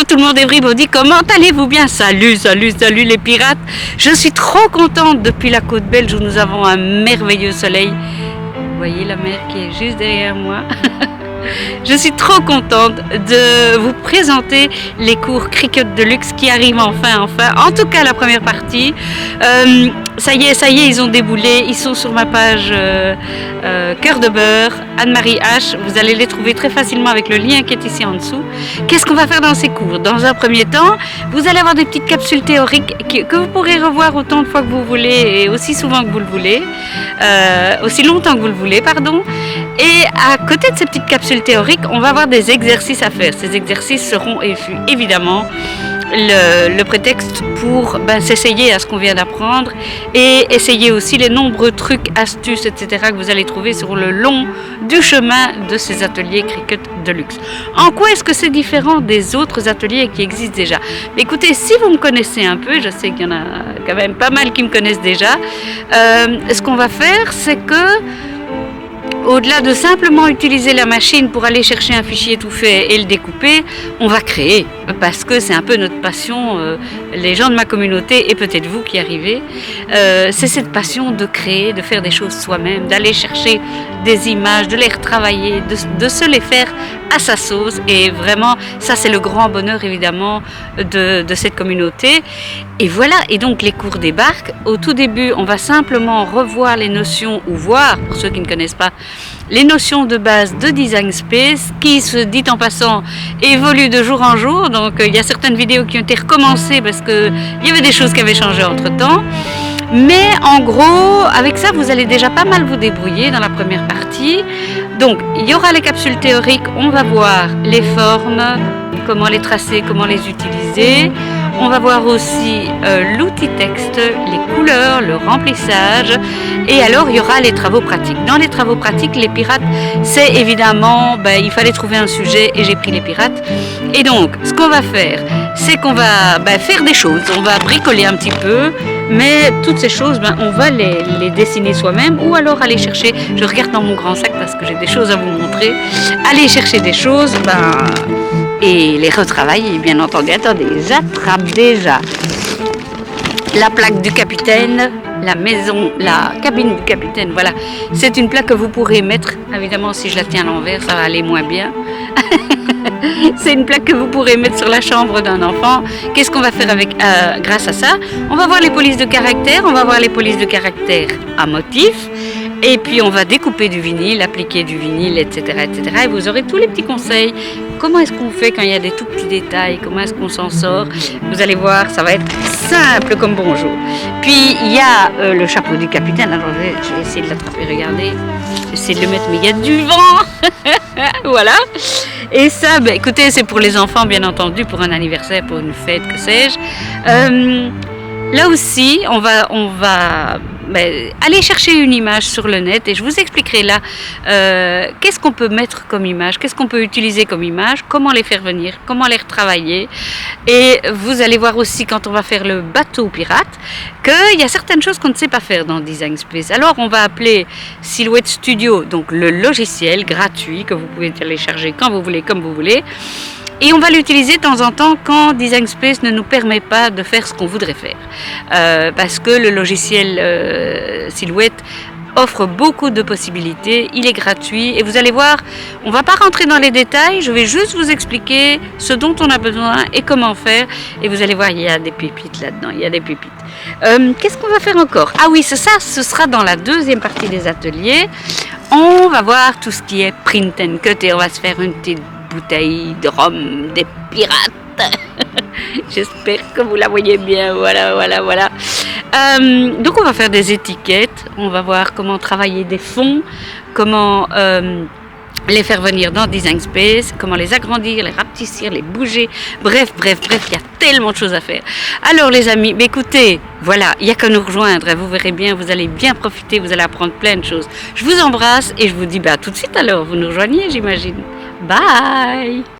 tout le monde, everybody, comment allez-vous bien? Salut, salut, salut les pirates. Je suis trop contente depuis la côte belge où nous avons un merveilleux soleil. Vous voyez la mer qui est juste derrière moi. Je suis trop contente de vous présenter les cours Cricut de luxe qui arrivent enfin. En tout cas, la première partie. Ça y est, ils ont déboulé. Ils sont sur ma page Cœur de Beurre, Anne-Marie H. Vous allez les trouver très facilement avec le lien qui est ici en dessous. Qu'est-ce qu'on va faire dans ces cours? Dans un premier temps, vous allez avoir des petites capsules théoriques que vous pourrez revoir autant de fois que vous voulez et aussi souvent que vous le voulez. Aussi longtemps que vous le voulez, pardon. Et à côté de ces petites capsules théoriques, on va avoir des exercices à faire. Ces exercices seront évidemment le prétexte pour s'essayer à ce qu'on vient d'apprendre et essayer aussi les nombreux trucs, astuces, etc. que vous allez trouver sur le long du chemin de ces ateliers Cricut de luxe. En quoi est-ce que c'est différent des autres ateliers qui existent déjà? Écoutez, si vous me connaissez un peu, je sais qu'il y en a quand même pas mal qui me connaissent déjà, ce qu'on va faire, c'est que au-delà de simplement utiliser la machine pour aller chercher un fichier tout fait et le découper, on va créer, parce que c'est un peu notre passion, les gens de ma communauté et peut-être vous qui arrivez, c'est cette passion de créer, de faire des choses soi-même, d'aller chercher des images, de les retravailler, de se les faire à sa sauce. Et vraiment, ça c'est le grand bonheur évidemment de cette communauté. Et voilà, et donc les cours débarquent. Au tout début, on va simplement revoir les notions, ou voir, pour ceux qui ne connaissent pas, les notions de base de Design Space, qui, se dit en passant, évoluent de jour en jour. Donc il y a certaines vidéos qui ont été recommencées parce qu'il y avait des choses qui avaient changé entre-temps. Mais en gros, avec ça, vous allez déjà pas mal vous débrouiller dans la première partie. Donc, il y aura les capsules théoriques, on va voir les formes, comment les tracer, comment les utiliser. On va voir aussi l'outil texte, les couleurs, le remplissage. Et alors, il y aura les travaux pratiques. Dans les travaux pratiques, les pirates, c'est évidemment, il fallait trouver un sujet et j'ai pris les pirates. Et donc, ce qu'on va faire, c'est qu'on va faire des choses. On va bricoler un petit peu. Mais toutes ces choses, on va les dessiner soi-même ou alors aller chercher, je regarde dans mon grand sac parce que j'ai des choses à vous montrer, aller chercher des choses et les retravailler, bien entendu. Attendez, j'attrape déjà la plaque du capitaine, la cabine du capitaine, voilà. C'est une plaque que vous pourrez mettre, évidemment si je la tiens à l'envers, ça va aller moins bien. C'est une plaque que vous pourrez mettre sur la chambre d'un enfant. Qu'est-ce qu'on va faire grâce à ça? On va voir les polices de caractère, on va voir les polices de caractère à motif. Et puis on va découper du vinyle, appliquer du vinyle, etc., etc. Et vous aurez tous les petits conseils. Comment est-ce qu'on fait quand il y a des tout petits détails? Comment est-ce qu'on s'en sort? Vous allez voir, ça va être simple comme bonjour. Puis il y a le chapeau du capitaine. Alors je vais essayer de l'attraper, regardez. J'essaie de le mettre, mais il y a du vent. Voilà. Et ça, écoutez, c'est pour les enfants, bien entendu, pour un anniversaire, pour une fête, que sais-je. Là aussi, on va aller chercher une image sur le net et je vous expliquerai là qu'est-ce qu'on peut mettre comme image, qu'est-ce qu'on peut utiliser comme image, comment les faire venir, comment les retravailler. Et vous allez voir aussi quand on va faire le bateau pirate qu'il y a certaines choses qu'on ne sait pas faire dans Design Space. Alors on va appeler Silhouette Studio, donc le logiciel gratuit que vous pouvez télécharger quand vous voulez, comme vous voulez. Et on va l'utiliser de temps en temps quand Design Space ne nous permet pas de faire ce qu'on voudrait faire. Parce que le logiciel Silhouette offre beaucoup de possibilités, il est gratuit et vous allez voir, on ne va pas rentrer dans les détails, je vais juste vous expliquer ce dont on a besoin et comment faire et vous allez voir, il y a des pépites là-dedans, il y a des pépites. Qu'est-ce qu'on va faire encore? Ah oui, c'est ça, ce sera dans la deuxième partie des ateliers. On va voir tout ce qui est print and cut et on va se faire une petite bouteille de rhum des pirates. J'espère que vous la voyez bien. Voilà. Donc on va faire des étiquettes, on va voir comment travailler des fonds, comment les faire venir dans Design Space, comment les agrandir, les rapetissir, les bouger. Bref, il y a tellement de choses à faire. Alors les amis, écoutez, voilà, il n'y a qu'à nous rejoindre, vous verrez bien, vous allez bien profiter, vous allez apprendre plein de choses. Je vous embrasse et je vous dis tout de suite alors, vous nous rejoignez j'imagine. Bye!